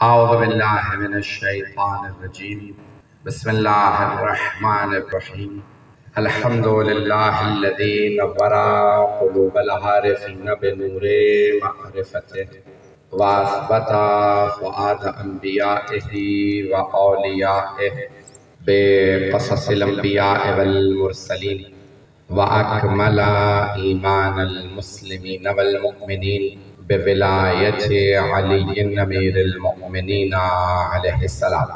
أعوذ بالله من الشيطان الرجيم. بسم الله الرحمن الرحيم. الحمد لله الذي نور قلوب العارفين بنور معرفته وأثبت فؤاد أنبيائه وأوليائه بقصص الأنبياء والمرسلين وأكمل إيمان المسلمين والمؤمنين بولاية علي أمير المؤمنين عليه السلام.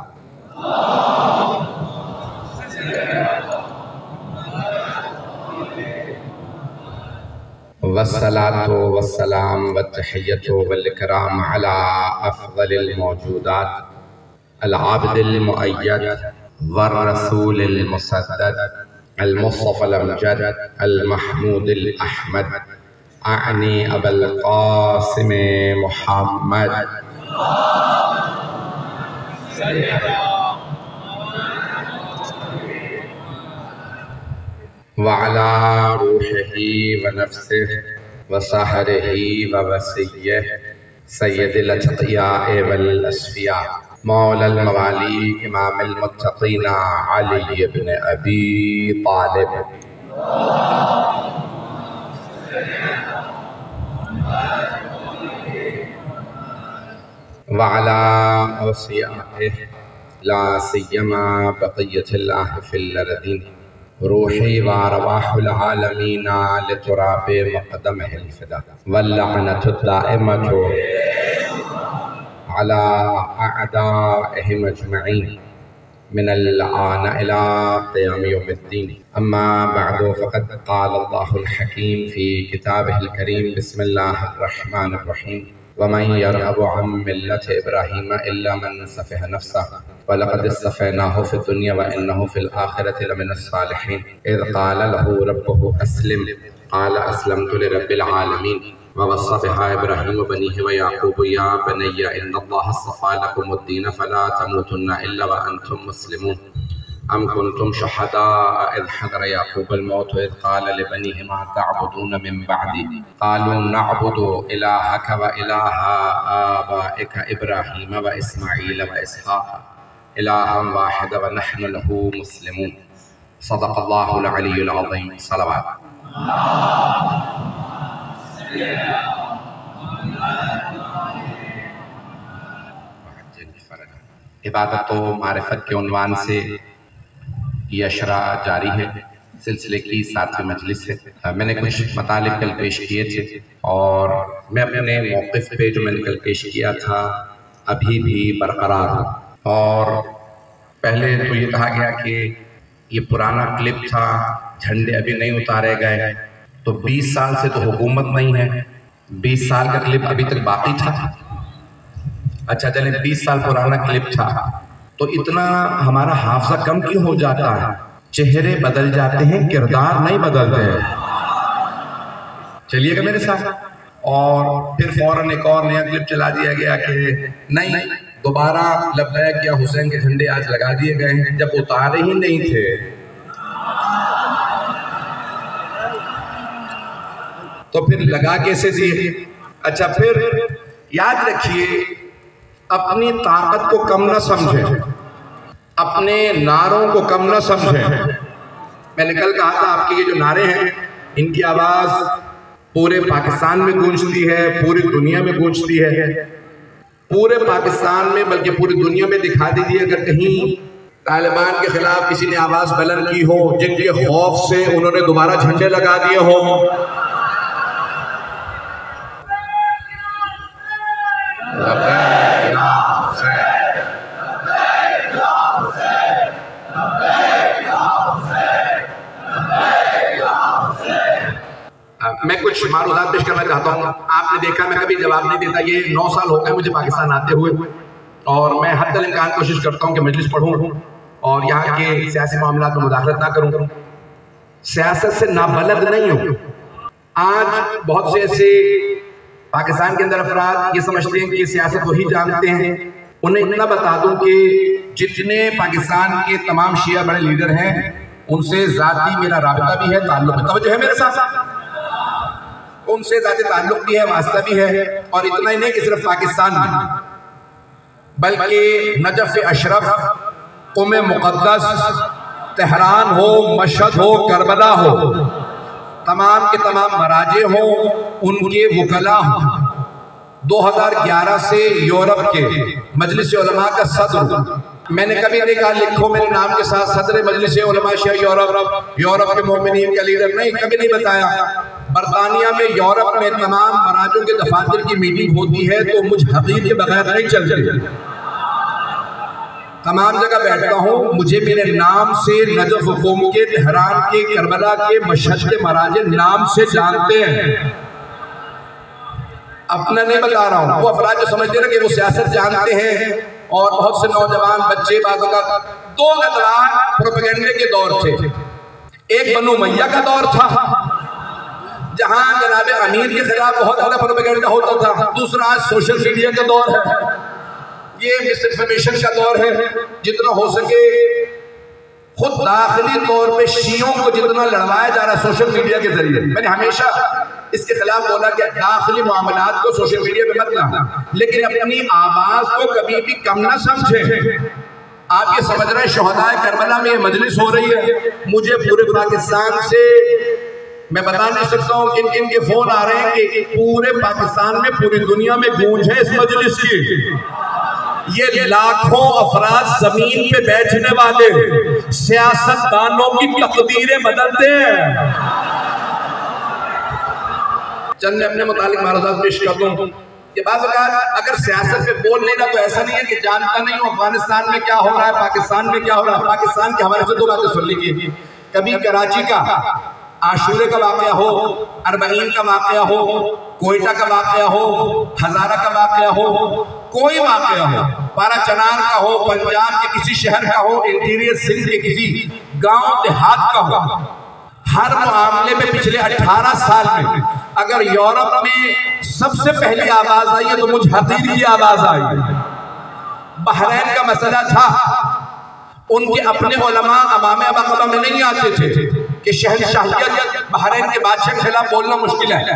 والصلاة والسلام والتحية والإكرام على أفضل الموجودات العبد المؤيد والرسول المسدد المصطفى الأمجد المحمود الأحمد، أعني أبا القاسم محمد وعلى روحه ونفسه وسحره ووسيه سيد الأتقياء والأصفياء مولى الموالي إمام المتقين علي بن أبي طالب وعلى أوصيائه لا سيما بقية الله في الأرضين روحي وأرواح العالمين لتراب مقدمه الفدا، واللعنة الدائمة على أعدائهم أجمعين من الآن إلى قيام يوم الدين. أما بعد، فقد قال الله الحكيم في كتابه الكريم: بسم الله الرحمن الرحيم. ومن يرغب عن ملة إبراهيم إلا من سفه نفسه ولقد اصطفيناه في الدنيا وإنه في الآخرة لمن الصالحين. إذ قال له ربه أسلم قال أسلمت لرب العالمين. ووصى بها إبراهيم بنيه ويعقوب: يا بني إن الله اصطفى لكم الدين فلا تموتن إلا وأنتم مسلمون. أم كنتم شهداء إذ حضر يعقوب الموت إذ قال لبنيه: ما تعبدون من بعدي؟ قالوا: نعبد إلهك وإله آبائك إبراهيم وإسماعيل وإسحاق إلها واحدا ونحن له مسلمون. صدق الله العلي العظيم. صلوات. عبادت و معرفت کے عنوان سے یہ اشرا جاری ہے، سلسلے کی 7ویں مجلس ہے۔ میں نے کچھ مطالب کل پیش کیے تھے اور میں اپنے موقف پہ جو میں نے کل پیش کیا تھا ابھی بھی برقرار ہوں۔ اور پہلے تو یہ کہا گیا کہ یہ پرانا کلپ تھا، جھنڈے ابھی نہیں اتارے گئے، تو 20 سال سے تو حکومت نہیں ہے، 20 سال کا کلپ ابھی تک باقی تھا۔ اچھا چلیں، 20 سال پرانا کلپ تھا تو اتنا ہمارا حافظہ کم کیوں ہو جاتا ہے؟ چہرے بدل جاتے ہیں، کردار نہیں بدلتے ہیں۔ چلیے گا میرے ساتھ؟ اور پھر فوراً ایک اور نیا کلپ چلا دیا گیا کہ نہیں، دوبارہ لبیک یا حسین کے جھنڈے آج لگا دیے گئے ہیں، جب اتارے ہی نہیں تھے۔ تو پھر لگا کیسے دیے؟ اچھا، پھر یاد رکھیے، اپنی طاقت کو کم نہ سمجھیں، اپنے نعروں کو کم نہ سمجھیں۔ میں نے کل کہا تھا آپ کے یہ جو نعرے ہیں ان کی آواز پورے پاکستان میں گونجتی ہے، پوری دنیا میں گونجتی ہے، پورے پاکستان میں بلکہ پوری دنیا میں دکھا دیجیے اگر کہیں طالبان کے خلاف کسی نے آواز بلند کی ہو جن کے خوف سے انہوں نے دوبارہ جھنڈے لگا دیے ہوں۔ میں کچھ معروضات پیش کرنا چاہتا ہوں۔ آپ نے دیکھا میں کبھی جواب نہیں دیتا، یہ 9 سال ہو گئے مجھے پاکستان آتے ہوئے، اور میں حد الامکان کوشش کرتا ہوں کہ مجلس پڑھوں اور یہاں کے سیاسی معاملات میں مداخلت نہ کروں، سیاست سے نابلد نہیں ہوں۔ آج بہت سے ایسے پاکستان کے اندر افراد یہ سمجھتے ہیں کہ یہ سیاست وہی جانتے ہیں۔ انہیں اتنا بتا دوں کہ جتنے پاکستان کے تمام شیعہ بڑے لیڈر ہیں ان سے ذاتی میرا رابطہ بھی ہے، تعلق بھی، توجہ ہے میرے ساتھ؟ ان سے ذاتی تعلق بھی ہے، واسطہ بھی ہے، اور اتنا ہی نہیں کہ صرف پاکستان میں بلکہ نجف اشرف، قم مقدس، تہران ہو، مشہد ہو، کربلا ہو، تمام کے تمام مراجع ہوں، ان کے وکلاء ہوں۔ 2011 سے یورپ کے مجلس علماء کا صدر ہوں۔ میں نے کبھی نہیں کہا لکھو میرے نام کے ساتھ صدر مجلس علماء شیعہ یورپ کے مومنین کا لیڈر، نہیں، کبھی نہیں بتایا۔ برطانیہ میں، یورپ میں تمام مراجعوں کے دفاتر کی میٹنگ ہوتی ہے تو مجھ حقیر کے بغیر نہیں چلتی، تمام جگہ بیٹھتا ہوں، مجھے میرے نام سے نجف قوم کے، تہران کے، کربلا کے، مشہد کے مراجع نام سے جانتے ہیں۔ اپنا نہیں بتا رہا ہوں، وہ افراد جو سمجھتے ہیں کہ وہ سیاست جانتے ہیں، اور بہت سے نوجوان بچے بعض کا 2 ادوار پروپیگنڈے کے دور تھے۔ ایک بنو امیہ کا دور تھا جہاں جناب امیر کے خلاف بہت زیادہ پروپیگنڈا ہوتا تھا، دوسرا آج سوشل میڈیا کا دور ہے، یہ مس انفارمیشن کا دور ہے۔ جتنا ہو سکے خود داخلی طور پہ شیعوں کو جتنا لڑوایا جا رہا ہے سوشل میڈیا کے ذریعے، میں نے ہمیشہ اس کے خلاف بولا کہ داخلی معاملات کو سوشل میڈیا پہ مت لانا، لیکن اپنی آواز کو کبھی بھی کم نہ سمجھیں۔ آپ یہ سمجھ رہے ہیں شہداء کربلا میں یہ مجلس ہو رہی ہے، مجھے پورے پاکستان سے میں بتا نہیں سکتا ہوں کن کے فون آ رہے ہیں کہ پورے پاکستان میں، پوری دنیا میں گونج ہے اس مجلس کی۔ یہ لاکھوں افراد زمین پہ بیٹھنے والے سیاستدانوں کی تقدیریں بدلتے ہیں۔ چند میں اپنے متعلق معروضات پیش کر دوں کہ بعض اوقات اگر سیاست پہ بول نہیں رہا تو ایسا نہیں ہے کہ جانتا نہیں ہوں افغانستان میں کیا ہو رہا ہے، پاکستان میں کیا ہو رہا ہے۔ پاکستان کے حوالے سے 2 باتیں سن لیجیے، کبھی کراچی کا عاشورے کا واقعہ ہو، اربعین کا واقعہ ہو، کوئٹہ کا واقعہ ہو، ہزارہ کا واقعہ ہو، کوئی واقعہ ہو، پارا چنار کا ہو، پنجاب کے کسی شہر کا ہو، انٹیریئر سندھ کے کسی گاؤں دیہات کا ہو، ہر معاملے میں پچھلے 18 سال میں اگر یورپ میں سب سے پہلی آواز آئی ہے تو مجھ حقیر کی آواز آئی ہے۔ بحرین کا مسئلہ تھا، ان کے اپنے علماء امام عقبہ میں نہیں آتے تھے کہ شہنشاہیت بحرین کے بادشاہ کے خلاف بولنا مشکل ہے،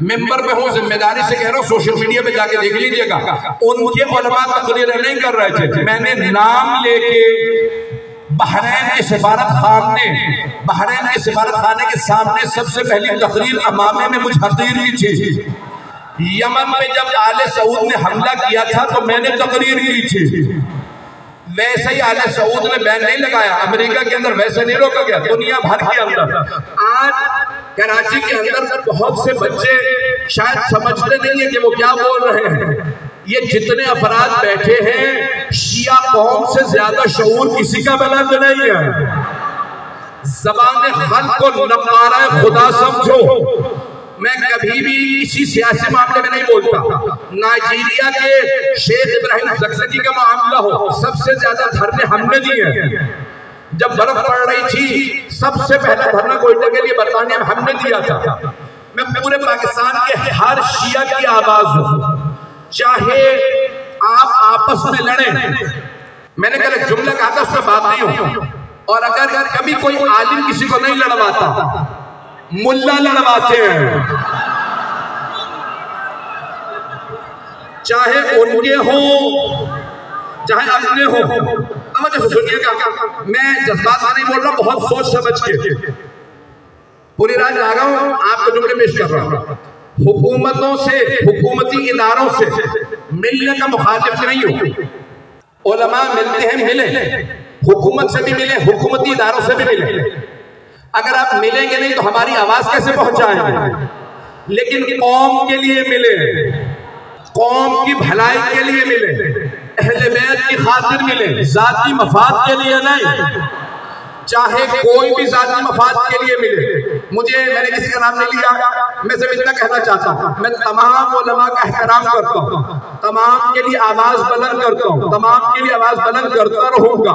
ممبر پہ ہوں، ذمہ داری سے کہہ رہا ہوں، سوشل میڈیا پہ جا کے دیکھ لیجئے گا، ان کے علماء تقریریں نہیں کر رہے تھے، میں نے نام لے کے بحرین کے سفارت خانے کے سامنے سب سے پہلی تقریر امامے میں مجھ حقیر کی تھی۔ یمن میں جب آل سعود نے حملہ کیا تھا تو میں نے تقریر کی تھی، ویسے ہی آل سعود نے بین نہیں لگایا، امریکہ کے اندر ویسے نہیں روکا گیا، دنیا بھر کے اندر۔ آج کراچی کے اندر بہت سے بچے شاید سمجھتے نہیں ہیں کہ وہ کیا بول رہے ہیں۔ یہ جتنے افراد بیٹھے ہیں شیعہ قوم سے زیادہ شعور کسی کا بلند نہیں ہے۔ زبان خلق کو نقارہ خدا سمجھو۔ میں کبھی بھی کسی سیاسی معاملے میں نہیں بولتا۔ نائجیریا کے شیخ ابراہیم زکزکی کا معاملہ ہو، سب سے زیادہ دھرنے ہم نے دیے۔ جب برف پڑ رہی تھی سب سے پہلا دھرنا کوئٹہ کے لیے برطانیہ میں ہم نے دیا تھا۔ میں پورے پاکستان کے ہر شیعہ کی آواز ہوں، چاہے آپ آپس میں لڑیں۔ میں نے کل ایک جملہ کہا تھا، اس میں بات نہیں ہوں، اور اگر کبھی کوئی عالم کسی کو نہیں لڑواتا، ملا لڑواتے ہیں، چاہے ان کے ہوں چاہے اپنے ہوں۔ مجھے سنیے گا، میں جذبات نہیں بول رہا، بہت سوچ سمجھ کے پوری رات جاگا ہوں، آپ کو جملے پیش کر رہا ہوں۔ حکومتوں سے، حکومتی اداروں سے ملنے کا مخالف نہیں ہو، علماء ملتے ہیں، ملیں، حکومت سے بھی ملیں، حکومتی اداروں سے بھی ملیں۔ اگر آپ ملیں گے نہیں تو ہماری آواز کیسے پہنچائیں گے؟ لیکن قوم کے لیے ملیں، قوم کی بھلائی کے لیے ملیں، اہل بیت کی خاطر ملیں، ذاتی مفاد کے لیے نہیں، چاہے کوئی بھی ذاتی مفاد کے لیے ملے۔ میں نے کسی کا نام نہیں لیا، میں صرف اتنا کہنا چاہتا ہوں، میں تمام علماء کا احترام کرتا ہوں، تمام کے لیے آواز بلند کرتا ہوں، تمام کے لیے آواز بلند کرتا رہوں گا۔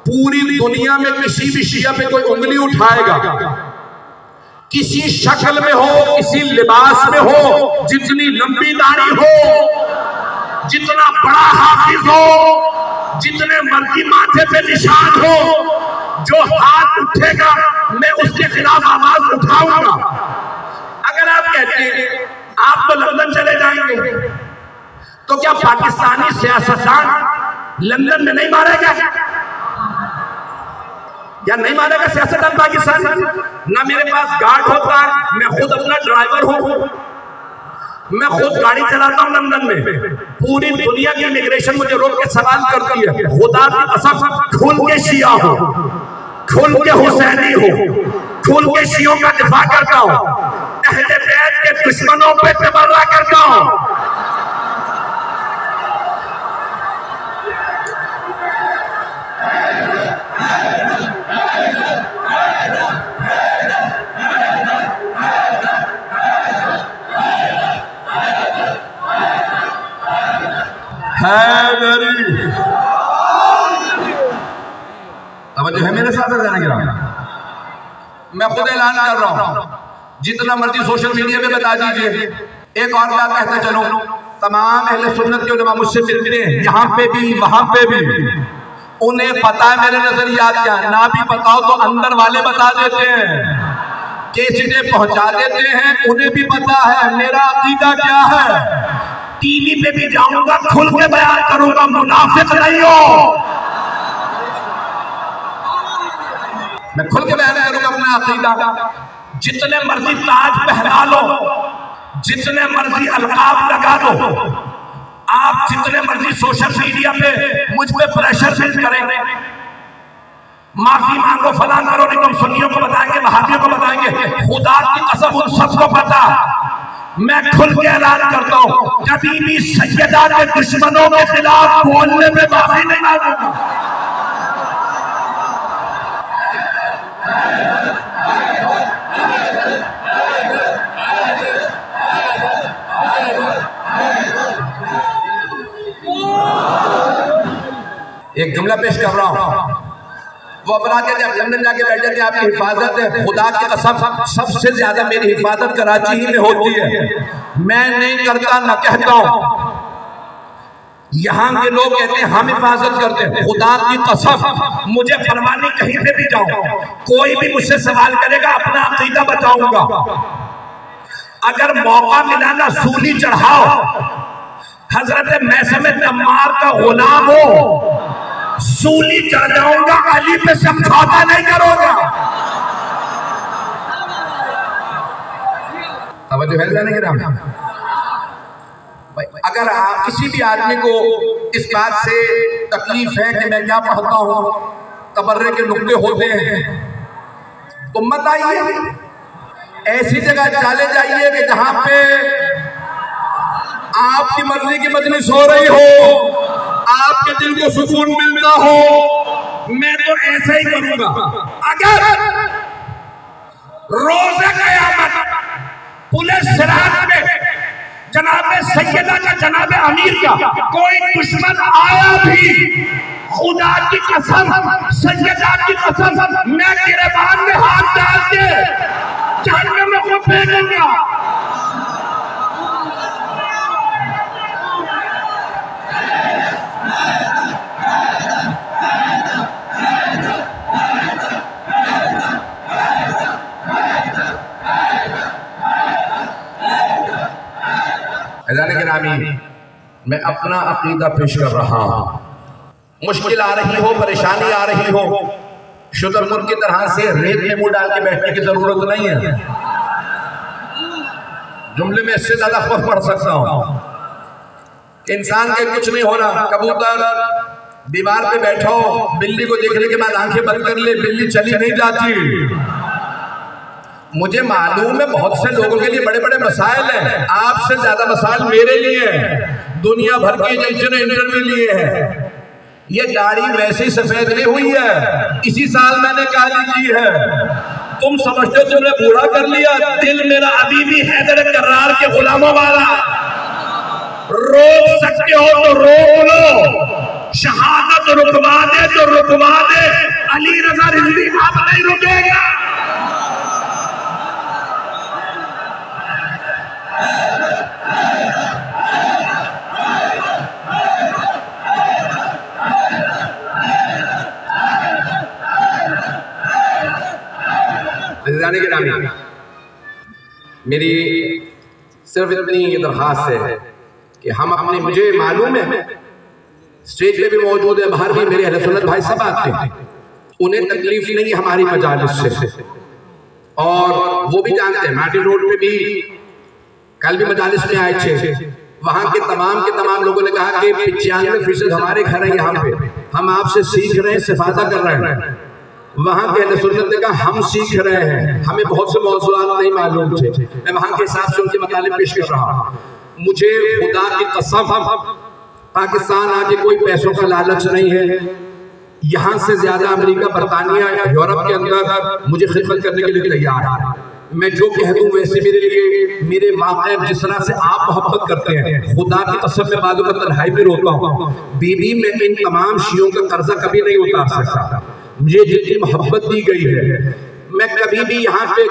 پوری دنیا میں کسی بھی شیعہ پہ کوئی انگلی اٹھائے گا، کسی شکل میں ہو، کسی لباس میں ہو، جتنی لمبی داڑھی ہو، جتنا بڑا حافظ ہو، جتنے مرضی ماتھے پہ نشان ہو، جو ہاتھ اٹھے گا میں اس کے خلاف آواز اٹھاؤں گا۔ اگر آپ کہتے ہیں آپ تو لندن چلے جائیں گے، تو کیا پاکستانی سیاستدان لندن میں نہیں مارے گا؟ یا نہیں مارے گا سیاستدان پاکستانی؟ نہ میرے پاس گارڈ ہوتا ہے، میں خود اپنا ڈرائیور ہوں، میں خود گاڑی چلاتا ہوں لندن میں، پوری دنیا کی امیگریشن مجھے روک کے سوال کرتی ہے، خدا کی قسم کھل کے شیعہ ہو، کھل کے حسینی ہو، کھل کے شیعوں کا دفاع کرتا ہوں، اہل بیت کے دشمنوں پہ تبرہ کرتا ہوں۔ حیدری توجہ ہے میرے ساتھ جانے گرام، میں خود اعلان کر رہا ہوں، جتنا مرضی سوشل میڈیا پہ بتا دیجئے۔ ایک اور بات کہتا چلوں، تمام اہل سنت کے علماء مجھ سے ملتے ہیں، یہاں پہ بھی وہاں پہ بھی، انہیں پتا ہے میرے نظریات کیا، نہ بھی پتاؤ تو اندر والے بتا دیتے ہیں، کیسٹیں پہنچا دیتے ہیں، انہیں بھی پتا ہے میرا عقیدہ کیا ہے۔ ٹی وی پہ بھی جاؤں گا، کھل کے بیان کروں گا، منافق نہیں ہو، میں کھل کے بیان کروں گا اپنا عقیدہ۔ جتنے مرضی تاج پہنا لو، جتنے مرضی القاب لگا دو، آپ جتنے مرضی سوشل میڈیا پہ مجھ پہ پریشر بلڈ کریں، معافی مانگو فلاں کرو، نہیں تم سنیوں کو بتائیں گے، وہابیوں کو بتائیں گے، خدا کی قسم ان سب کو پتا، میں کھل کے اعلان کرتا ہوں کبھی بھی سیدہ کے دشمنوں کے خلاف بولنے میں معافی نہیں مانگوں گا۔ ایک جملہ پیش کر رہا ہوں، وہ اپنا کہتے ہیں لندن جا کے بیٹھ جاتے ہیں، آپ کی حفاظت ہے، خدا کی قسم سب سے زیادہ میری حفاظت کراچی ہی میں ہوتی ہے، میں نہیں کرتا نہ کہتا ہوں، یہاں کے لوگ کہتے ہیں ہم حفاظت کرتے ہیں، خدا کی قسم مجھے پرواہ نہیں کہیں پہ بھی جاؤں، کوئی بھی مجھ سے سوال کرے گا اپنا عقیدہ بتاؤں گا، اگر موقع ملا نا سولی چڑھاؤ، حضرت میثم تمار کا غلام ہو، سولی چڑھ جاؤں گا، علی پہ سمجھوتا نہیں کروں گا۔ توجہ ہے جانے گرام، اگر کسی بھی آدمی کو اس بات سے تکلیف ہے کہ میں کیا پڑھتا ہوں، تبرے کے نقطے ہوتے ہیں، تو مت آئیے، ایسی جگہ چالے جائیے کہ جہاں پہ آپ کی مرضی کی مجلس ہو رہی ہو، آپ کے دل کو سکون ملتا ہو، میں تو ایسے ہی کروں گا۔ اگر روز قیامت پولیس صراط میں جناب سیدہ کا جناب امیر کا کوئی دشمن آیا بھی، خدا کی قسم سیدہ کی قسم میں گریبان میں ہاتھ ڈال کے جہنم میں خود پھینکوں گا۔ عزیزان گرامی، میں اپنا عقیدہ پیش کر رہا ہوں، مشکل آ رہی ہو، پریشانی آ رہی ہو، شترمرغ کی طرح سے ریت میں منہ ڈال کے بیٹھنے کی ضرورت نہیں ہے، جملے میں اس سے زیادہ خود پڑھ سکتا ہوں، انسان کے کچھ نہیں ہو رہا، کبوتر دیوار پہ بیٹھو، بلی کو دیکھنے کے بعد آنکھیں بند کر لے، بلی چلی نہیں جاتی۔ مجھے معلوم ہے بہت سے لوگوں کے لیے بڑے بڑے مسائل ہیں، آپ سے زیادہ مسائل میرے لیے ہیں، دنیا بھر کے ایجنسی نے انٹرویو لیے ہیں، یہ داڑھی ویسے ہی سفید نہیں ہوئی ہے، اسی سال میں نے کالی کی ہے، تم سمجھتے ہو تم نے بوڑھا کر لیا، دل میرا ابھی بھی حیدر کرار کے غلاموں والا، روک سکتے ہو تو روک لو، شہادت رکوا دے تو رکوا دے، علی رضا رضوی آپ نہیں رکے گا۔ عزیزان گرامی، میری صرف اتنی درخواست ہے کہ ہم اپنے، مجھے معلوم ہے اسٹیج پہ بھی موجود ہے، باہر بھی میرے اہل سنت بھائی سب آتے ہیں، انہیں تکلیف نہیں ہے ہماری مجالس سے، اور وہ بھی جانتے ہیں مارٹن روڈ پہ بھی کل بھی مجالس میں آئے تھے، وہاں کے تمام لوگوں نے کہا کہ 95% ہمارے گھر ہیں یہاں پہ، ہم آپ سے سیکھ رہے ہیں، استفادہ کر رہے ہیں۔ وہاں کے اہل سنت نے کہا ہم سیکھ رہے ہیں، ہمیں بہت سے موضوعات نہیں معلوم تھے، میں وہاں کے حساب سے ان کے مطالب پیش کر رہا ہوں۔ مجھے خدا کی قسم پاکستان آگے کوئی پیسوں کا لالچ نہیں ہے، یہاں سے زیادہ امریکہ، برطانیہ، یورپ کے اندر مجھے خدمت کرنے کے لیے تیار ہے۔ میں جو کہہ دوں ویسے میرے لیے، میرے واقع جس طرح سے آپ محبت کرتے ہیں، خدا کی قسم میں بعض اوقات تنہائی میں روتا ہوں، بیوی میں ان تمام شیعوں کا قرضہ کبھی نہیں اتار سکتا۔ مجھے جتنی محبت دی گئی ہے، میں کبھی بھی یہاں پہ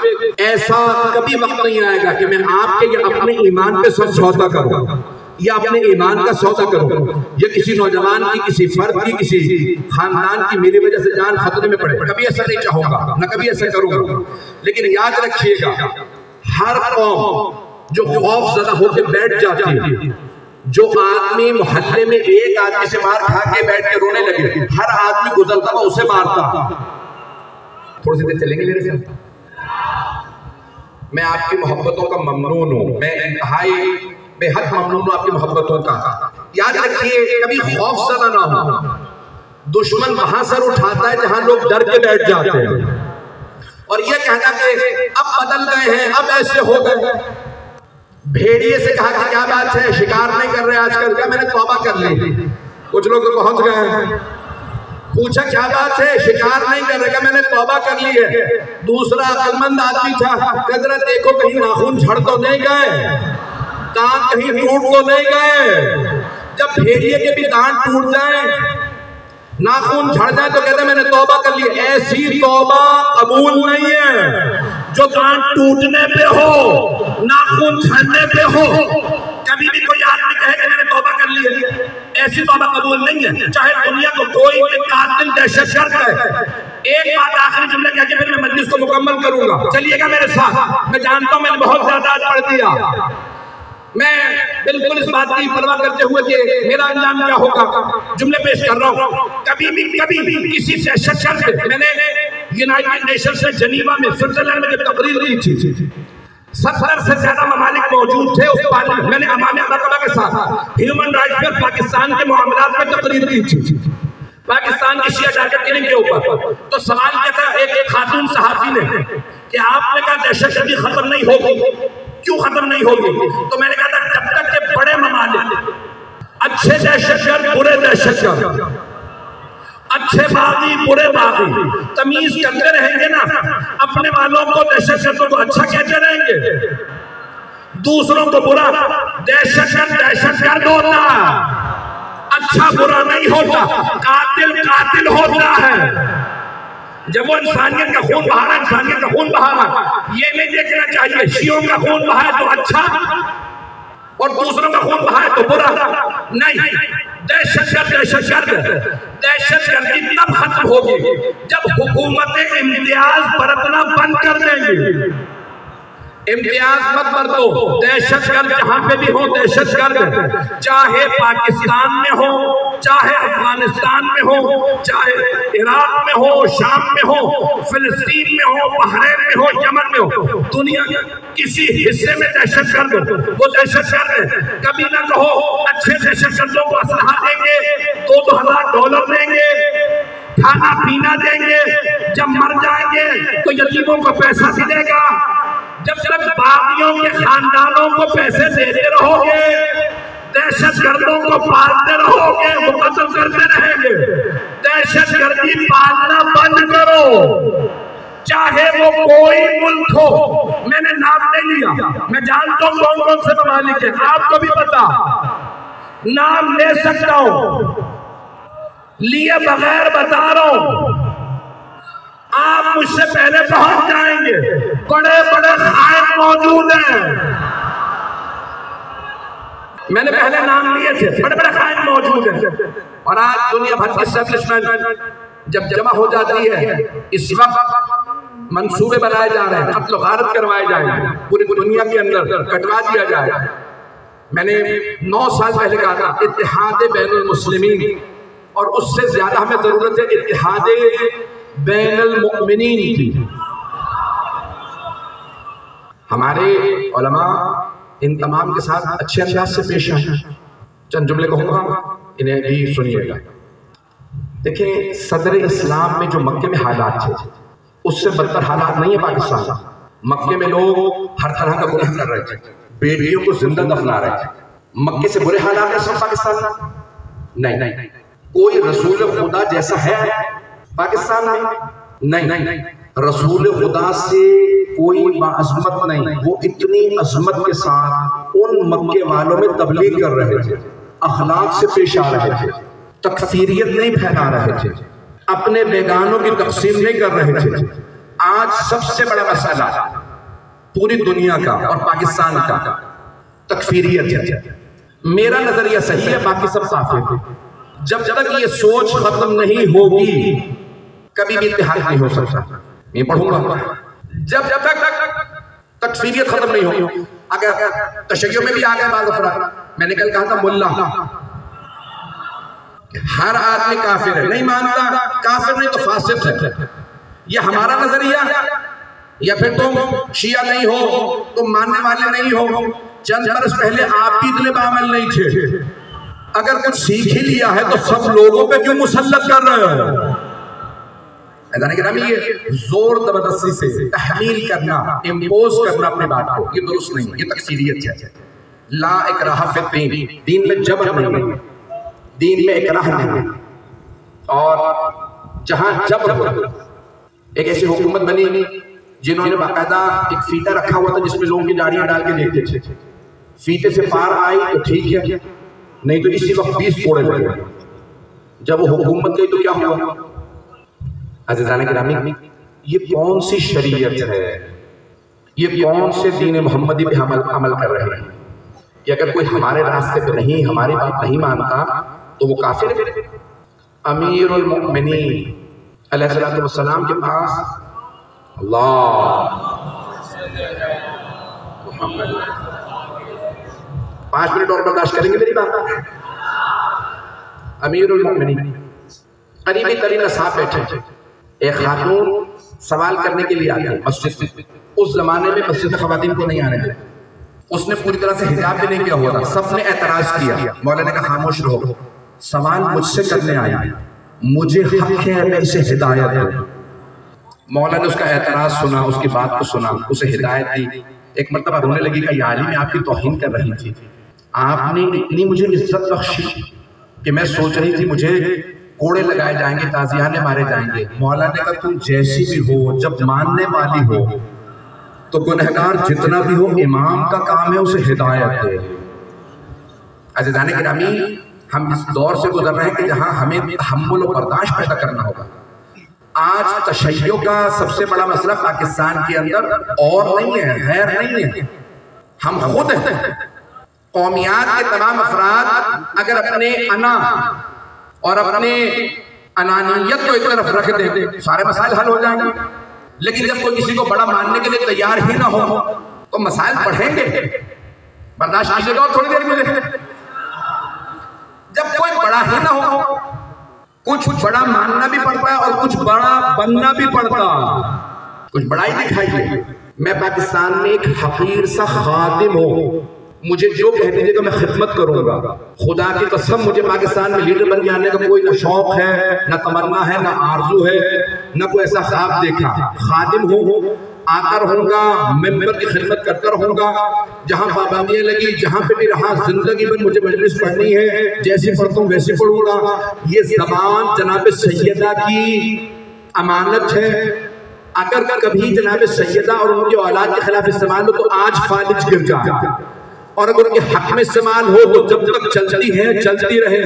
ایسا کبھی وقت نہیں آئے گا کہ میں آپ کے یا اپنے ایمان پہ سمجھوتا کروں یا اپنے ایمان کا سودا کروں، یا کسی نوجوان کی، کسی فرد کی، کسی خاندان کی میری وجہ سے جان خطرے میں پڑے، کبھی ایسا نہیں چاہوں گا، نہ کبھی ایسا کروں گا۔ لیکن یاد رکھیے گا، ہر قوم جو خوف زدہ ہو کے بیٹھ جاتی ہے، جو آدمی محلے میں ایک آدمی سے مار کھا کے بیٹھ کے رونے لگے، ہر آدمی گزرتا وہ اسے مارتا۔ تھوڑی سی دیر چلیں گے میرے ساتھ؟ میں آپ کی محبتوں کا ممنون ہوں، میں انتہائی بے حد ممنون ہوں آپ کی محبتوں کا۔ یاد رکھیے کبھی خوف زدہ نہ ہو، دشمن وہاں سر اٹھاتا ہے جہاں لوگ ڈر کے بیٹھ جاتے ہیں، اور یہ کہنا کہ اب بدل گئے ہیں، اب ایسے ہو گئے۔ بھیڑیے سے کہا کہ کیا بات ہے، شکار نہیں کر رہے آج کل؟ کیا میں نے توبہ کر لی؟ کچھ لوگ تو پہنچ گئے ہیں۔ پوچھا کیا بات ہے، شکار نہیں کر رہے؟ کیا میں نے توبہ کر لی ہے؟ دوسرا عقلمند آدمی تھا، کہ ذرا دیکھو کہیں ناخن جھڑ تو نہیں گئے، دانت کہیں ٹوٹ تو نہیں گئے۔ جب بھیڑیے کے بھی دانت ٹوٹ جائیں، ناخن جھڑ جائے تو کہتے ہیں میں نے توبہ کر لی۔ ایسی توبہ قبول نہیں ہے جو دانت ٹوٹنے پہ ہو، ناخن جھڑنے پہ ہو۔ کبھی بھی کوئی آدمی کہے کہ میں نے توبہ کر لی ہے، ایسی توبہ قبول نہیں ہے، چاہے دنیا کو کوئی بھی قاتل دہشت گرد ہے۔ ایک بات آخری جملہ کہہ کے پھر میں مجلس کو مکمل کروں گا، چلیے گا میرے ساتھ۔ میں جانتا ہوں میں نے بہت زیادہ آج پڑھ دیا، میں بالکل اس بات کی پرواہ کرتے ہوئے کہ میرا انجام کیا ہوگا جملے پیش کر رہا ہوں۔ کبھی بھی کسی دہشت گرد پہ، میں نے یونائیٹڈ نیشنز میں جنیوا میں سوئٹزرلینڈ میں جب تقریر دی تھی، 70 سے زیادہ ممالک موجود تھے اس پارلیمنٹ میں، میں نے امام مرتبہ کے ساتھ ہیومن رائٹس پر پاکستان کے معاملات میں تقریر دی تھی، پاکستان کی شیعہ ٹارگٹ کلنگ کے اوپر۔ تو سوال کیا تھا ایک خاتون صحافی نے کہ آپ نے کہا دہشت گردی ختم نہیں ہوگی، کیوں ختم نہیں ہوگی؟ تو میں نے کہا تھا جب تک کہ بڑے ممالک اچھے دہشت گرد، برے دہشت گرد، اچھے باغی، برے باغی تمیز کرتے رہیں گے نا، اپنے والوں کو دہشت گردوں کو اچھا کہتے رہیں گے، دوسروں کو برا۔ دہشت گرد ہوتا ہے، اچھا برا نہیں ہوتا، قاتل ہوتا ہے۔ جب وہ انسانیت کا خون بہا رہا ہے، انسانیت کا خون بہا رہا ہے، یہ نہیں دیکھنا چاہیے شیعوں کا خون بہا ہے تو اچھا اور دوسروں کا خون بہا ہے تو برا نہیں۔ دہشت گردی تب ختم ہوگی جب حکومتیں امتیاز برتنا بند کر دیں گی۔ امتیاز مت برتو، دہشت گرد جہاں پہ بھی ہو، دہشت گرد چاہے پاکستان میں ہو، چاہے افغانستان میں ہو، چاہے عراق میں ہو، شام میں ہو، فلسطین میں ہو، بحرین میں ہو، یمن میں ہو، دنیا کسی حصے میں دہشت گرد وہ دہشت گرد ہے۔ کبھی نہ کہو اچھے دہشت گردوں کو اسلحہ دیں گے، $2,000 دیں گے، کھانا پینا دیں گے، جب مر جائیں گے تو یتیموں کو پیسہ بھی دے گا۔ جب تک باغیوں کے خاندانوں کو پیسے دیتے رہو گے، دہشت گردوں کو پالتے رہو گے، وہ قتل کرتے رہیں گے۔ دہشت گردی پالنا بند کرو، چاہے وہ کوئی ملک ہو۔ میں نے نام نہیں لیا، میں جانتا ہوں کون کون سے ممالک ہیں، آپ کو بھی پتا، نام لے سکتا ہوں، لیے بغیر بتا رہا ہوں، آپ مجھ سے پہلے پہنچ جائیں گے۔ بڑے بڑے خائن موجود ہیں، میں نے پہلے نام لیے تھے، بڑے بڑے خائن موجود ہیں، اور آج دنیا بھر کی اسٹیبلشمنٹ جب جمع ہو جاتی ہے، اس وقت منصوبے بنائے جا رہے ہیں، قتل و غارت کروائے جائیں، پوری دنیا کے اندر کٹوا دیا جائے۔ میں نے 9 سال پہلے کہا تھا اتحاد بین المسلمین، اور اس سے زیادہ ہمیں ضرورت ہے اتحاد بین المؤمنین کی۔ ہمارے علماء ان تمام کے ساتھ اچھے انداز سے پیش آئے۔ چند جملے کہوں گا، انہیں بھی سنیے گا۔ دیکھیں، صدر اسلام میں جو مکے میں حالات تھے اس سے بدتر حالات نہیں ہے پاکستان۔ مکے میں لوگ ہر طرح کا گناہ کر رہے تھے، بیٹیوں کو زندہ دفنا رہے تھے۔ مکے سے برے حالات ہیں سب پاکستان میں؟ نہیں۔ کوئی رسول خدا جیسا ہے پاکستان میں؟ نہیں۔ رسول خدا سے کوئی عظمت نہیں۔ وہ اتنی عظمت کے ساتھ ان مکے والوں میں تبلیغ کر رہے تھے، اخلاق سے پیش آ رہے تھے، تکفیریت نہیں پھیلا رہے تھے، اپنے بیگانوں کی تقسیم نہیں کر رہے تھے۔ آج سب سے بڑا مسئلہ پوری دنیا کا اور پاکستان کا تکفیریت ہے۔ میرا نظریہ صحیح ہے، باقی سب کافر ہیں۔ جب تک یہ سوچ ختم نہیں ہوگی کبھی بھی اتحاد نہیں ہو سکتا۔ میں پڑھوں گا، جب تک تکفیریت ختم نہیں ہوگی۔ اگر تشیع میں بھی آگئے بعض افراد، میں نے کل کہا تھا ملا ہر آدمی کافر ہے، نہیں مانتا کافر نہیں تو فاسق ہے، یہ ہمارا نظریہ؟ یا پھر تم شیعہ نہیں ہو، تم ماننے والے نہیں ہو؟ چند برس پہلے آپ بھی اتنے بعمل نہیں تھے۔ اگر کچھ سیکھ ہی لیا ہے تو سب لوگوں پہ کیوں مسلط کر رہے ہو؟ ایدانے گرامی، یہ زور زبردستی سے تحمیل کرنا، امپوز کرنا اپنے بات کو، یہ درست نہیں، یہ تکفیریت ہے۔ لا اکراہ فی الدین، دین میں جبر نہیں ہے، دین میں اکراہ نہیں ہے۔ اور جہاں جبر ہو، ایک ایسی حکومت بنی جنہوں نے باقاعدہ ایک فیتہ رکھا ہوا تھا جس میں لوگوں کی داڑیاں ڈال کے دیکھتے تھے، فیتے سے پار آئی تو ٹھیک ہے، نہیں تو اسی وقت 20 کوڑے لگے۔ جب وہ حکومت گئی تو کیا ہوا؟ عزیزان گرامی، یہ کون سی شریعت ہے؟ یہ کون سے دین محمدی پہ عمل کر رہے ہیں؟ کہ اگر کوئی ہمارے راستے پہ نہیں، ہماری بات نہیں مانتا تو وہ کافر ہے۔ امیر المؤمنین علیہ السلام کے پاس اللہ محمد 5 منٹ اور برداشت کریں گے میری بات؟ امیر المؤمنین قریبی ترین اصحاب بیٹھے تھے، ایک خاتون سوال کرنے کے لیے آئی مسجد میں۔ اس زمانے میں مسجد خواتین کو نہیں آنے دے، اس نے پوری طرح سے حجاب بھی نہیں کیا ہوا تھا، سب نے اعتراض کیا۔ مولا نے کہا خاموش رہو، سوال مجھ سے کرنے آئی، مجھے حق ہے میں اسے ہدایت دوں۔ مولا نے اس کا اعتراض سنا، اس کی بات کو سنا، اسے ہدایت دی۔ ایک مرتبہ رونے لگی کہ یہ عالم آپ کی توہین کر رہی تھی، آپ نے اتنی مجھے عزت بخشی کہ میں سوچ رہی تھی مجھے کوڑے لگائے جائیں گے، تازیانے مارے جائیں گے۔ مولا نے کہا تم جیسی بھی ہو، جب ماننے والی ہو تو گنہگار جتنا بھی ہو امام کا کام ہے اسے ہدایت دے۔ عزیزان گرامی، ہم اس دور سے گزر رہے ہیں کہ جہاں ہمیں تحمل و برداشت پیدا کرنا ہوگا۔ آج تشیع کا سب سے بڑا مسئلہ پاکستان کے اندر اور نہیں ہے، غیر نہیں ہے، ہم خود ہیں۔ قومیات کے تمام افراد اگر اپنے انا اور اپنے انانیت کو ایک طرف رکھ دیں سارے مسائل حل ہو جائیں گے، لیکن جب کوئی کسی کو بڑا ماننے کے لیے تیار ہی نہ ہو تو مسائل بڑھیں گے۔ برداشت کیجیے گا اور تھوڑی دیر میں جب کوئی بڑا ہی نہ ہو، کچھ بڑا ماننا بھی پڑتا ہے اور کچھ بڑا بننا بھی پڑتا، کچھ بڑائی دکھائیے۔ میں پاکستان میں ایک حقیر سا خادم ہوں، مجھے جو کہہ دیجیے گا میں خدمت کروں گا۔ خدا کی قسم مجھے پاکستان میں لیڈر بن کے آنے کا کوئی نہ شوق ہے، نہ تمنا ہے، نہ آرزو ہے، نہ کوئی ایسا خواب دیکھا۔ خادم ہوں، آتا رہوں گا، ممبر کی خدمت کرتا رہوں گا، جہاں پابندیاں لگی جہاں پہ بھی رہا، زندگی میں مجھے مجلس پڑھنی ہے، جیسے پڑھتا ہوں ویسے پڑھوں گا۔ یہ زبان جناب سیدہ کی امانت ہے، اگر کبھی جناب سیدہ اور ان کے اولاد کے خلاف استعمال ہو تو آج فالج گر جائے، اور اگر ان کے حق میں استعمال ہو تو جب تک چلتی ہے چلتی رہے۔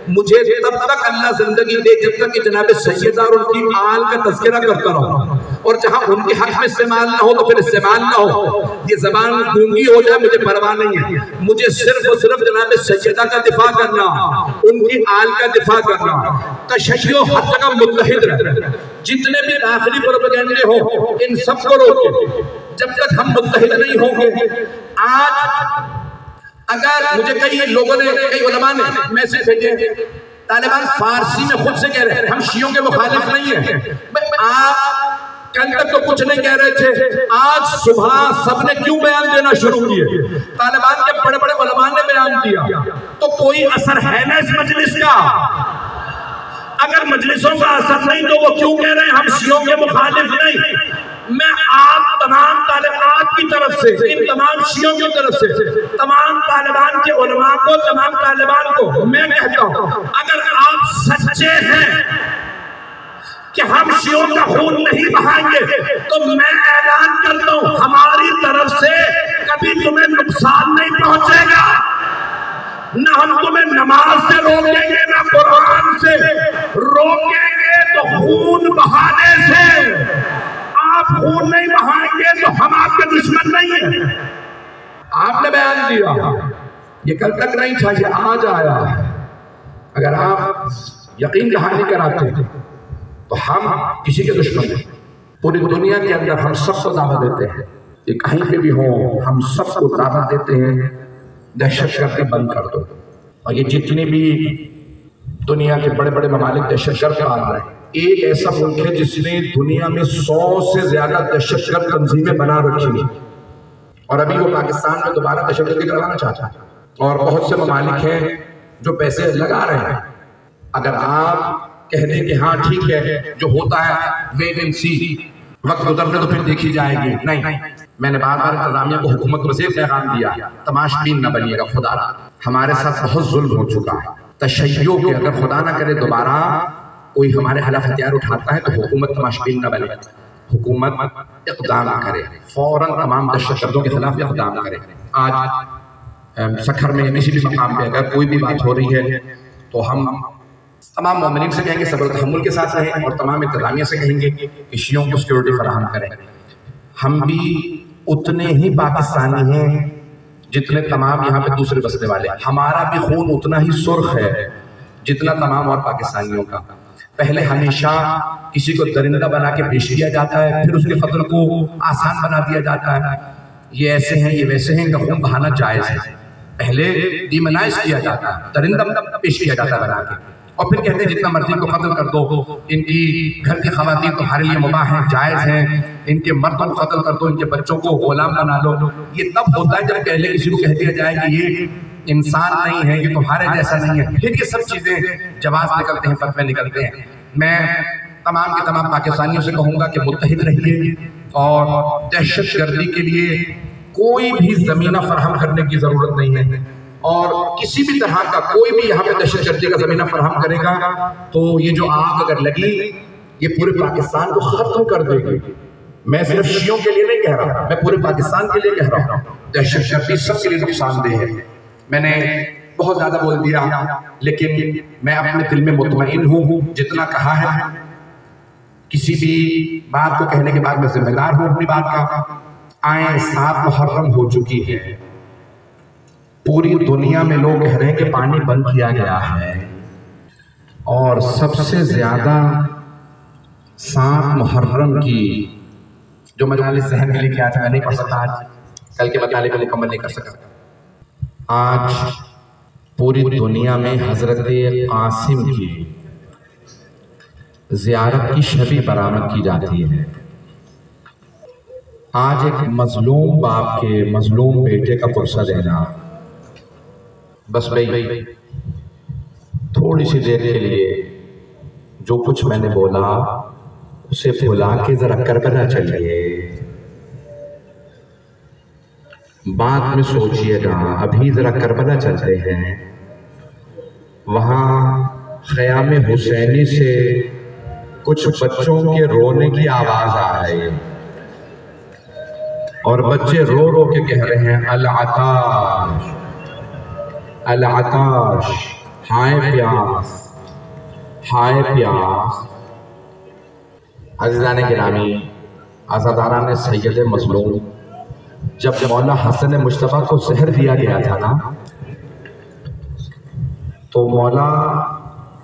مجھے تب تک اللہ زندگی دے جب تک کہ جناب سیدہ اور ان کی آل کا تذکرہ کرتا رہو، اور جہاں ان کے حق میں استعمال نہ ہو تو پھر استعمال نہ ہو۔ یہ زبان گونگی ہو جائے مجھے پرواہ نہیں ہے، مجھے صرف اور صرف جناب سیدہ کا دفاع کرنا، ان کی آل کا دفاع کرنا۔ تشیع ہر جگہ متحد رہے، جتنے بھی داخلی پروپیگنڈے ہوں ان سب کو روکے۔ جب تک ہم متحد نہیں ہوں گے، آج اگر مجھے کئی لوگوں نے، کئی علماء نے میسج بھیجے، طالبان فارسی میں خود سے کہہ رہے ہیں ہم شیعوں کے مخالف نہیں ہیں۔ آپ کل تک تو کچھ نہیں کہہ رہے تھے، آج صبح سب نے کیوں بیان دینا شروع کیے؟ طالبان کے بڑے بڑے علماء نے بیان دیا، تو کوئی اثر ہے نا اس مجلس کا؟ اگر مجلسوں کا اثر نہیں تو وہ کیوں کہہ رہے ہیں ہم شیعوں کے مخالف نہیں؟ میں آپ تمام طالبات کی طرف سے، ان تمام شیعوں کی طرف سے، تمام طالبان کے علماء کو، تمام طالبان کو میں کہتا ہوں، اگر آپ سچے ہیں کہ ہم شیعوں کا خون نہیں بہائیں گے تو میں اعلان کرتا ہوں ہماری طرف سے کبھی تمہیں نقصان نہیں پہنچے گا، نہ ہم تمہیں نماز سے روکیں گے نہ قرآن سے روکیں گے، تو خون بہانے سے آپ خون نہیں بہائیں گے تو ہم آپ کے دشمن نہیں ہیں۔ آپ نے بیان دیا، یہ کل تک نہیں تھا، یہ آج آیا ہے۔ اگر آپ یقین دہانی کراتے ہیں تو ہم کسی کے دشمن ہیں۔ پوری دنیا کے اندر ہم سب کو دعوت دیتے ہیں کہ کہیں پہ بھی ہوں، ہم سب کو دعوت دیتے ہیں دہشت گردی بند کر دو۔ اور یہ جتنے بھی دنیا کے بڑے بڑے ممالک دہشت گرد پال رہے ہیں، ایک ایسا ملک ہے جس نے دنیا میں 100 سے زیادہ دہشت گرد تنظیمیں بنا رکھی ہیں، اور ابھی وہ پاکستان میں دوبارہ دہشت گردی کروانا چاہتا ہے، اور بہت سے ممالک ہیں جو پیسے لگا رہے ہیں۔ اگر آپ کہہ دیں کہ ہاں ٹھیک ہے جو ہوتا ہے ویٹ اینڈ سی، وقت گزرنے تو پھر دیکھی جائے گی، نہیں، میں نے بار بار انتظامیہ کو، حکومت کو صرف پیغام دیا، تماشبین نہ بنیے گا، خدا ہمارے ساتھ بہت ظلم ہو چکا ہے۔ تشیع کے اگر خدا نہ کرے دوبارہ کوئی ہمارے خلاف ہتھیار اٹھاتا ہے تو حکومت تماشبین نہ بنے، حکومت اقدام کرے، فوراً تمام دہشت گردوں کے خلاف اقدام کرے۔ آج سکھر میں کسی بھی مقام پہ اگر کوئی بھی بات ہو رہی ہے تو ہم تمام مومنین سے کہیں گے صبر و تحمل کے ساتھ رہیں، اور تمام انتظامیہ سے کہیں گے کہ شیعوں کو سیکورٹی فراہم کریں۔ ہم بھی اتنے ہی پاکستانی ہیں جتنے تمام یہاں پہ دوسرے بسنے والے، ہمارا بھی خون اتنا ہی سرخ ہے جتنا تمام اور پاکستانیوں کا۔ پہلے ہمیشہ کسی کو درندہ بنا کے پیش کیا جاتا ہے، پھر اس کے قتل کو آسان بنا دیا جاتا ہے، یہ ایسے ہیں یہ ویسے ہیں، ان کا خون بہانا جائز ہے۔ پہلے ڈیمونائز کیا جاتا ہے، درندہ پیش کیا جاتا ہے بنا کے، اور پھر کہتے ہیں جتنا مرضی کو قتل کر دو، ان کی گھر کی خواتین تمہارے لیے مباح ہیں، جائز ہیں، ان کے مردوں کو قتل کر دو، ان کے بچوں کو غلام بنا لو۔ یہ تب ہوتا ہے جب پہلے کسی کو کہہ دیا جائے کہ یہ انسان نہیں ہے، یہ تمہارے جیسا نہیں ہے، پھر یہ سب چیزیں جواز نکلتے ہیں، فتوے نکلتے ہیں۔ میں تمام کے تمام پاکستانیوں سے کہوں گا کہ متحد رہیے، اور دہشت گردی کے لیے کوئی بھی زمینہ فراہم کرنے کی ضرورت نہیں ہے، اور کسی بھی طرح کا کوئی بھی یہاں پہ دہشت گردی کا زمینہ فراہم کرے گا تو یہ جو آگ اگر لگی یہ پورے پاکستان کو ختم کر دے گی۔ میں صرف شیعوں کے لیے نہیں کہہ رہا، میں پورے پاکستان کے لیے کہہ رہا ہوں، دہشت گردی سب کے لیے نقصان دہ ہے۔ میں نے بہت زیادہ بول دیا، لیکن میں اپنے دل میں مطمئن ہوں، جتنا کہا ہے کسی بھی بات کو کہنے کے بعد میں ذمہ دار ہوں اپنی بات کا۔ آئیں 7 محرم ہو چکی ہے، پوری دنیا میں لوگ کہہ رہے ہیں کہ پانی بند کیا گیا ہے، اور سب سے زیادہ 7 محرم کی جو مجالس ذہن میں لے کے آیا تھا، میں نہیں پڑھ سکتا آج، کل کے مطالعے کو مکمل نہیں کر سکا۔ آج پوری دنیا میں حضرت قاسم کی زیارت کی شبی برآمد کی جاتی ہے۔ آج ایک مظلوم باپ کے مظلوم بیٹے کا پرسہ دینا، بس بھائی تھوڑی سی دیر کے لیے جو کچھ میں نے بولا اسے بھلا کے ذرا کربلا چلیے، بعد میں سوچئے گا۔ ابھی ذرا کربلا چلتے ہیں، وہاں خیام حسینی سے کچھ بچوں کے رونے کی آواز آ رہی ہے، اور بچے رو رو کے کہہ رہے ہیں العطاش العطاش، ہائے پیاس ہائے پیاس۔ عزیزان گرامی، عزاداران سید مظلوم، جب مولا حسن مجتبیٰ کو زہر دیا گیا تھا نا، تو مولا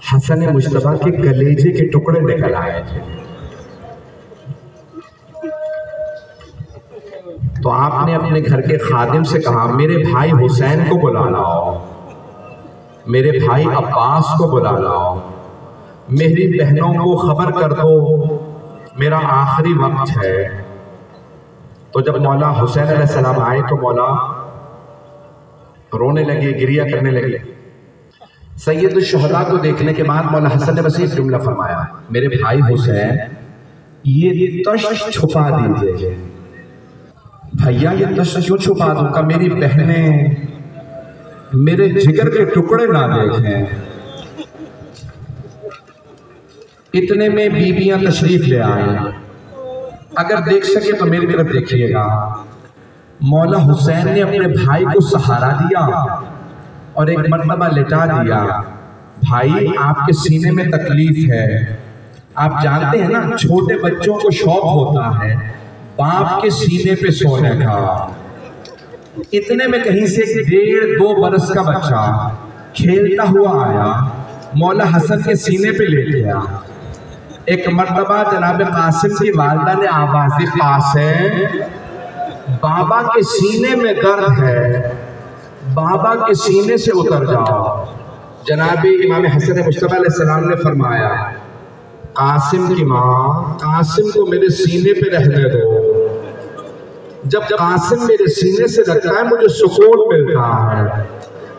حسن مجتبیٰ کے کلیجے کے ٹکڑے نکل آئے تھے۔ تو آپ نے اپنے گھر کے خادم سے کہا میرے بھائی حسین کو بلا لاؤ، میرے بھائی عباس کو بلا لاؤ، میری بہنوں کو خبر کر دو میرا آخری وقت ہے۔ تو جب مولا حسین علیہ السلام آئے تو مولا رونے لگے، گریہ کرنے لگے۔ سید الشہداء کو دیکھنے کے بعد مولا حسن نے بس ایک جملہ فرمایا، میرے بھائی حسین یہ تشت چھپا دیجئے۔ بھیا یہ تشت کیوں چھپا دوں گا؟ میری بہنیں میرے جگر کے ٹکڑے نہ دیکھیں۔ اتنے میں بیویاں تشریف لے آئیں، اگر دیکھ سکے تو میری طرف دیکھیے گا۔ مولا حسین نے اپنے بھائی کو سہارا دیا اور ایک مرتبہ لٹا دیا۔ بھائی آپ کے سینے میں تکلیف ہے، آپ جانتے ہیں نا چھوٹے بچوں کو شوق ہوتا ہے باپ کے سینے پہ سونے کا۔ اتنے میں کہیں سے 1.5-2 برس کا بچہ کھیلتا ہوا آیا، مولا حسن کے سینے پہ لیٹ گیا۔ ایک مرتبہ جناب قاسم کی والدہ نے آواز دی، قاسم بابا کے سینے میں درد ہے، بابا کے سینے سے اتر جاؤ۔ جناب امام حسن مصطفیٰ علیہ السلام نے فرمایا، قاسم کی ماں قاسم کو میرے سینے پہ رہنے دو، جب قاسم میرے سینے سے لگتا ہے مجھے سکون ملتا ہے۔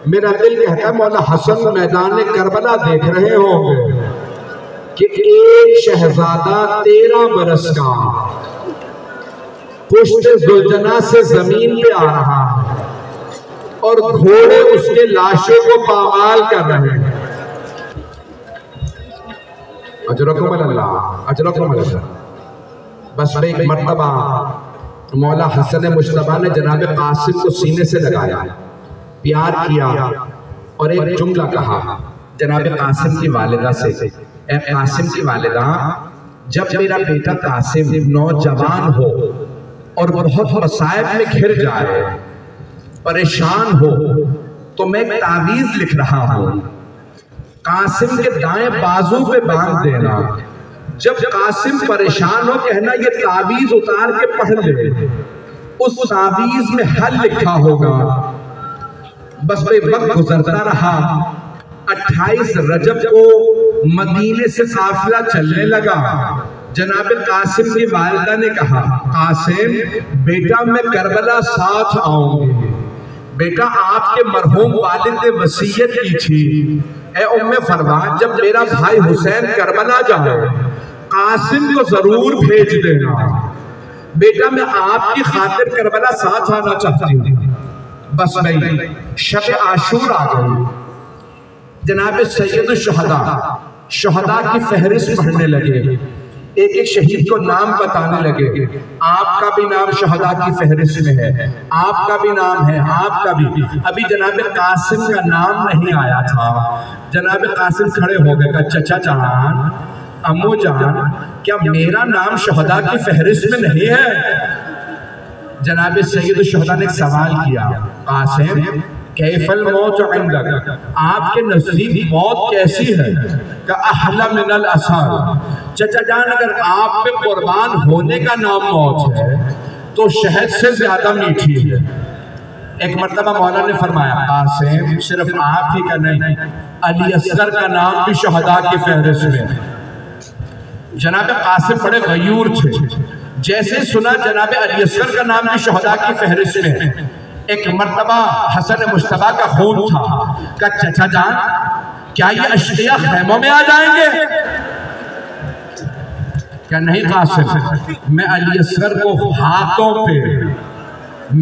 میرا دل کہتا ہے مولا حسن میدان کربلا دیکھ رہے ہوں گے کہ ایک شہزادہ 13 برس کا پشت ذوالجناح سے زمین پہ آ رہا ہے اور گھوڑے اس کے لاشوں کو پامال کر رہے ہیں۔ اجرکم اللہ، اجرکم اللہ۔ بس ایک مرتبہ مولا حسن مجتبیٰ نے جناب قاسم کو سینے سے لگایا، پیار کیا اور ایک جملہ کہا جناب قاسم کی والدہ سے، اے قاسم کی والدہ جب میرا بیٹا قاسم نوجوان ہو اور بہت مصائب میں گھر جائے، پریشان ہو، تو میں ایک تعویذ لکھ رہا ہوں، قاسم کے دائیں بازو پہ باندھ دینا، جب قاسم پریشان ہو کہنا یہ تعویذ اتار کے پڑھ لے، اس تعویذ میں حل لکھا ہوگا۔ بس بے وقت گزرتا رہا، 28 رجب کو مدینے سے قافلہ چلنے لگا۔ جناب قاسم کی والدہ نے کہا، قاسم بیٹا میں کربلا ساتھ آؤں گی، بیٹا آپ کے مرحوم والد نے وصیت کی تھی، اے ام فروان جب میرا بھائی حسین کربلا جائے قاسم کو ضرور بھیج دینا، بیٹا میں آپ کی خاطر کربلا ساتھ آنا چاہتی ہوں۔ بس نہیں، شب عاشور آ گئی، جناب سید الشہداء شہداء کی فہرست پڑھنے لگے، ایک ایک شہید کو نام بتانے لگے، آپ کا بھی نام شہداء کی فہرست میں ہے، آپ کا بھی نام ہے، آپ کا بھی۔ ابھی جناب قاسم کا نام نہیں آیا تھا، جناب قاسم کھڑے ہو گئے کہ چچا جان، امو جان، کیا میرا نام شہداء کی فہرست میں نہیں ہے؟ جناب سید الشہداء نے ایک سوال کیا، قاسم کیف الموت عندک، آپ کے نزدیک موت کیسی ہے؟ کہ احلی من الاسال، چچا جان اگر آپ پہ قربان ہونے کا نام موت ہے تو شہد سے زیادہ میٹھی ہے۔ ایک مرتبہ مولا نے فرمایا، قاسم صرف آپ ہی کا نہیں، علی اصغر کا نام بھی شہداء کی فہرست میں۔ جناب قاسم بڑے غیور تھے، جیسے سنا جناب علی اصغر کا نام بھی شہداء کی فہرست میں۔ ایک مرتبہ حسن مجتبیٰ کا خون تھا کہ چچا جان کیا یہ اشقیاء خیموں میں آ جائیں گے؟ کیا نہیں قاسم، میں علی اصغر کو ہاتھوں پہ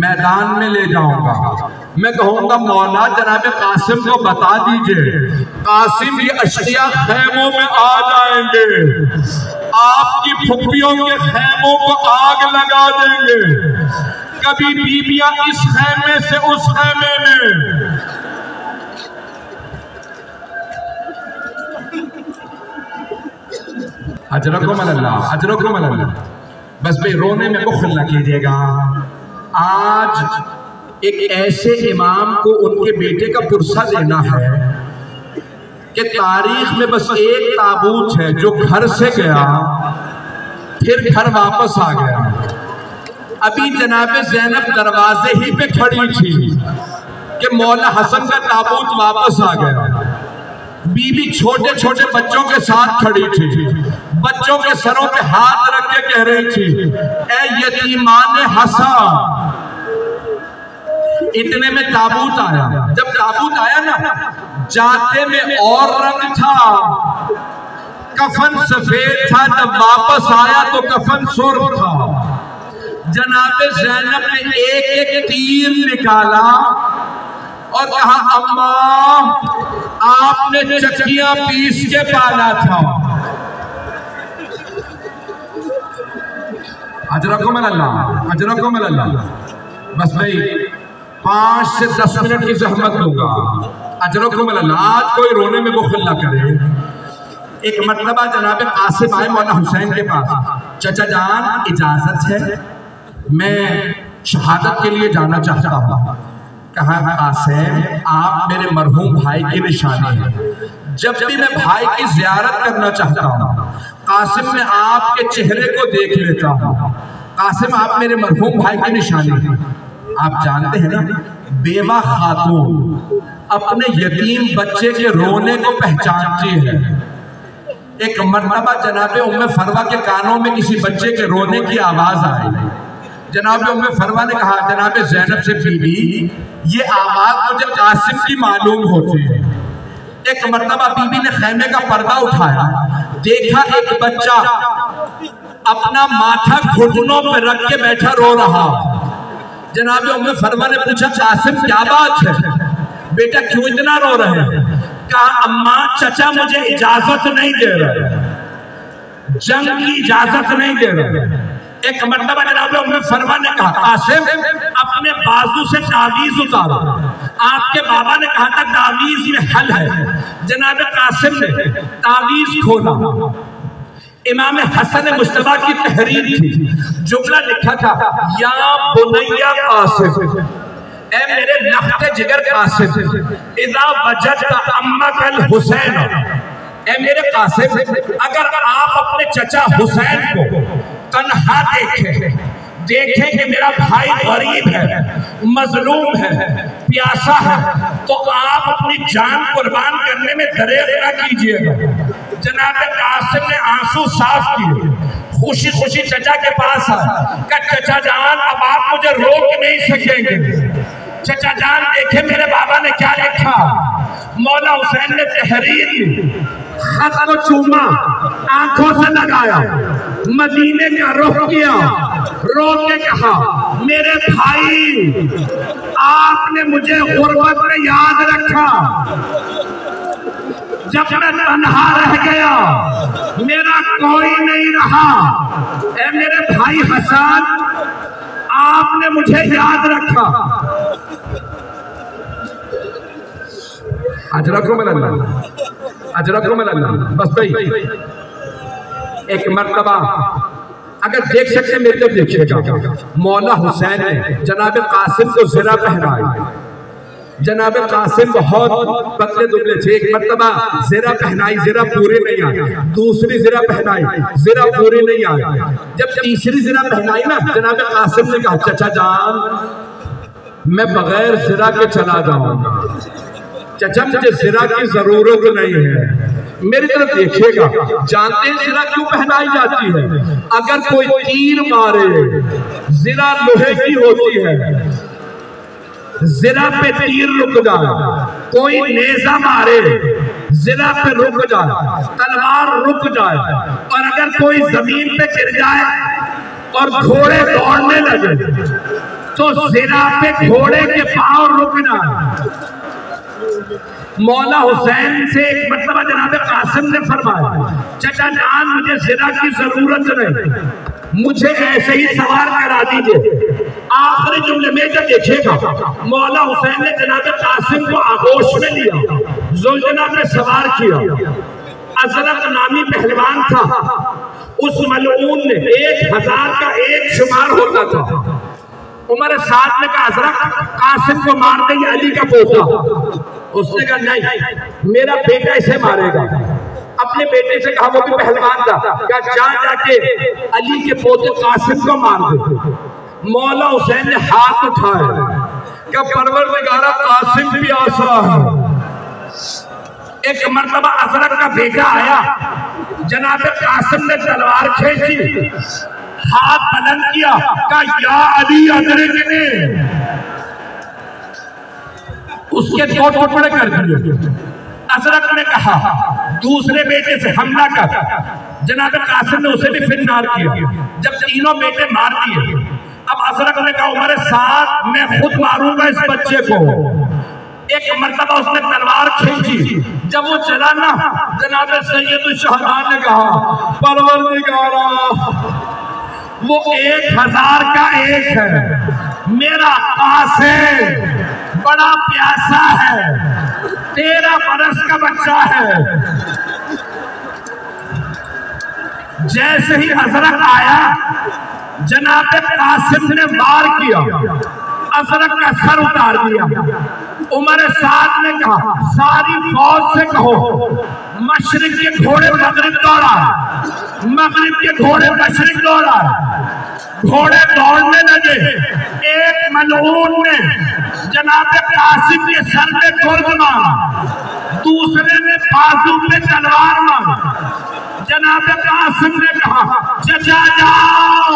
میدان میں لے جاؤں گا، میں کہوں گا مولا جناب قاسم کو بتا دیجئے قاسم یہ اشقیاء خیموں میں آ جائیں گے، آپ کی پھپھیوں کے خیموں کو آگ لگا دیں گے، کبھی بیویاں اس خیمے سے اس خیمے میں۔ اجرکم اللہ، اجرکم اللہ۔ بس بھئی رونے میں بخل نہ کیجئے گا، آج ایک ایسے امام کو ان کے بیٹے کا پرسہ دینا ہے کہ تاریخ میں بس ایک تابوت ہے جو گھر سے گیا پھر گھر واپس آ گیا، ابھی جناب زینب دروازے ہی پہ کھڑی تھی کہ مولا حسن کا تابوت واپس آ گیا. بی بی چھوٹے چھوٹے بچوں کے ساتھ کھڑی تھی, بچوں کے سروں پہ ہاتھ رکھ کے کہہ رہی تھی اے یتیمان حسن. اتنے میں تابوت آیا. جب تابوت آیا نا, جاتے میں اور رنگ تھا, کفن سفید تھا, جب واپس آیا تو کفن سرخ تھا. جناب زینب نے ایک ایک تیر نکالا اور کہا اماں آپ نے چکیاں پیس کے پالا تھا. اجرکم اللہ, اجرکم اللہ. بس بھئی 5 سے 10 منٹ کی زحمت دوں گا. اجرکم اللہ. آج کوئی رونے میں بخل نہ کرے. ایک مرتبہ جناب قاسم آئے مولا حسین کے پاس. چچا جان اجازت ہے, میں شہادت کے لیے جانا چاہتا ہوں. کہا قاسم آپ میرے مرحوم بھائی کی نشانی ہیں, جب بھی میں بھائی کی زیارت کرنا چاہتا ہوں قاسم میں آپ کے چہرے کو دیکھ لیتا ہوں. قاسم آپ میرے مرحوم بھائی کی نشانی ہیں. آپ جانتے ہیں نا بیوہ خاتون اپنے یتیم بچے کے رونے کو پہچانتی ہے. ایک مرتبہ جناب ام فروہ کے کانوں میں کسی بچے کے رونے کی آواز آئی. جناب ام فروہ نے کہا جناب زینب سے بی بی یہ آواز مجھے قاسم کی معلوم ہوتی ہے. ایک مرتبہ بی بی نے خیمے کا پردہ اٹھایا, دیکھا ایک بچہ اپنا ماتھا گھٹنوں پہ رکھ کے بیٹھا رو رہا. جناب ام فروہ نے پوچھا قاسم کیا بات ہے, بیٹا کیوں اتنا رو رہے ہیں؟ کہا اماں چچا مجھے اجازت نہیں دے رہے, جنگ کی اجازت نہیں دے رہے. ایک مرتبہ جناب ام فروہ نے کہا قاسم اپنے بازو سے تعویذ اتارو. آپ کے بابا نے کہا تھا تعویذ میں حل ہے. جناب قاسم نے تعویذ کھولا. امام حسن مجتبیٰ کی تحریر تھی, جملہ لکھا تھا یا بنیا قاسم, اے میرے نخت جگر قاسم, اذا وجدت امک الحسین, اے میرے قاسم اگر آپ اپنے چچا حسین کو تنہا دیکھیں کہ میرا بھائی غریب ہے, مظلوم ہے, پیاسا ہے, تو آپ اپنی جان قربان کرنے میں دریغ نہ کیجئے گا. جناب قاسم نے آنسو صاف کیے, خوشی خوشی چچا کے پاس آئے. کہ چچا جان اب آپ مجھے روک نہیں سکیں گے. چچا جان دیکھیں میرے بابا نے کیا لکھا. مولا حسین نے تحریر لی, خط کو چوما, آنکھوں سے لگایا, مدینے کا رخ کیا, رو کے کہا میرے بھائی آپ نے مجھے غربت میں یاد رکھا, جب میں تنہا رہ گیا میرا کوئی نہیں رہا. اے میرے بھائی حسن آپ نے مجھے یاد رکھا. اجرکم اللہ, اجرکم اللہ. بس بھئی ایک مرتبہ اگر دیکھ سکتے میرے کو دیکھئے گا, مولا حسین نے جناب قاسم کو زرہ پہنائی. جناب قاسم بہت پتلے دبلے تھے. ایک مرتبہ زرہ پہنائی, زرہ پورے نہیں آئی. دوسری زرہ پہنائی, زرہ پورے نہیں آئی. جب تیسری زرہ پہنائی نا, جناب قاسم نے کہا چچا جان میں بغیر زرہ کے چلا جاؤں گا. چچا مجھے زرہ کی ضرورت نہیں ہے, میری طرف دیکھئے گا. جانتے ہیں زرہ کیوں پہنائی جاتی ہے؟ اگر کوئی تیر مارے, زرہ لوہے کی ہوتی ہے, زرہ پہ تیر رک جائے, کوئی نیزہ مارے زرہ پہ رک جائے, تلوار رک جائے, اور اگر کوئی زمین پہ گر جائے اور گھوڑے دوڑنے لگے تو زرہ پہ گھوڑے کے پاؤں رک جائے. مولا حسین سے ایک مرتبہ جناب قاسم نے فرمایا چچا جان مجھے زرہ کی ضرورت نہیں, مجھے ایسے ہی سوار کرا دیجئے. آخری جملے میں جب دیکھے گا مولا حسین نے جناب قاسم کو آغوش میں لیا, زلجنہ میں سوار کیا. ازرق نامی پہلوان تھا, اس ملعون نے 1000 کا ایک شمار ہوتا تھا. عمر سعد نے کہا ازرق قاسم کو مار دے, یہ علی کا پوتا. اس نے کہا نہیں میرا بیٹا اسے مارے گا. اپنے بیٹے سے کہا, وہ بھی پہلوان تھا, کہا جا کے علی کے پوتے قاسم کو مار دے. مولا حسین نے ہاتھ اٹھائے کہ پروردگارہ قاسم بھی آسرا ہے۔ ایک مرتبہ ازرق کا بیٹا آیا، جناب قاسم نے تلوار کھینچی، ہاتھ بلند کیا، کہا یا علی ادرکنی، اس کے دو ٹکڑے کر دیے۔ ازرق نے کہا دوسرے بیٹے سے حملہ کر، جناب قاسم نے اسے بھی پھر مار کیا۔ جب تینوں بیٹے مار دیے، اب ازرق نے کہا عمر سعد میں خود ماروں گا اس بچے کو۔ ایک مرتبہ اس نے تلوار کھینچی، جب وہ چلا نا، جناب سید الشہداء نے کہا پروردگارا وہ 1000 کا ایک ہے، میرا قاسم بڑا پیاسا ہے، 13 برس کا بچہ ہے۔ جیسے ہی ازرق آیا، جناب قاسم نے وار کیا، ازرق کا سر اتار دیا۔ عمر سعد نے کہا ساری فوج سے کہو مشرق کے گھوڑے مغرب دوڑا، مغرب کے گھوڑے مشرق دوڑا۔ گھوڑے دوڑنے لگے، ایک ملعون نے جناب قاسم کے سر پہ گرد مارا، دوسرے نے بازو پہ تلوار مارا۔ جناب قاسم نے کہا چچا جاؤ،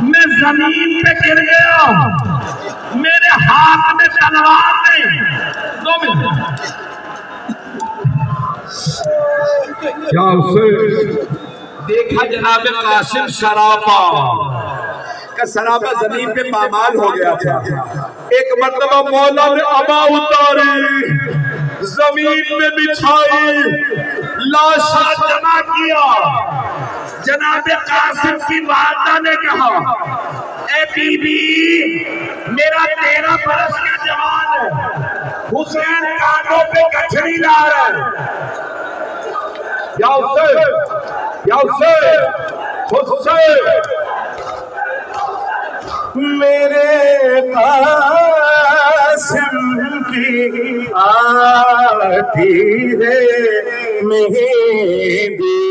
میں زمین پہ گر گیا، میرے ہاتھ میں تلوار نہیں۔ 2 منٹ کیا اسے دیکھا جناب قاسم سراپا کا سراپا زمین پہ پامال ہو گیا تھا۔ ایک مرتبہ مولا نے ابا اتاری، زمین پہ بچھائی، لاشا جمع کیا۔ جناب قاسم کی والدہ نے کہا اے بی بی میرا 13 برس کا جوان ہے، حسین کانوں پہ گچھڑی لا رہا ہے۔ یا حسین، یا حسین، حسین میرے قاسم کی آتی ہے مہندی،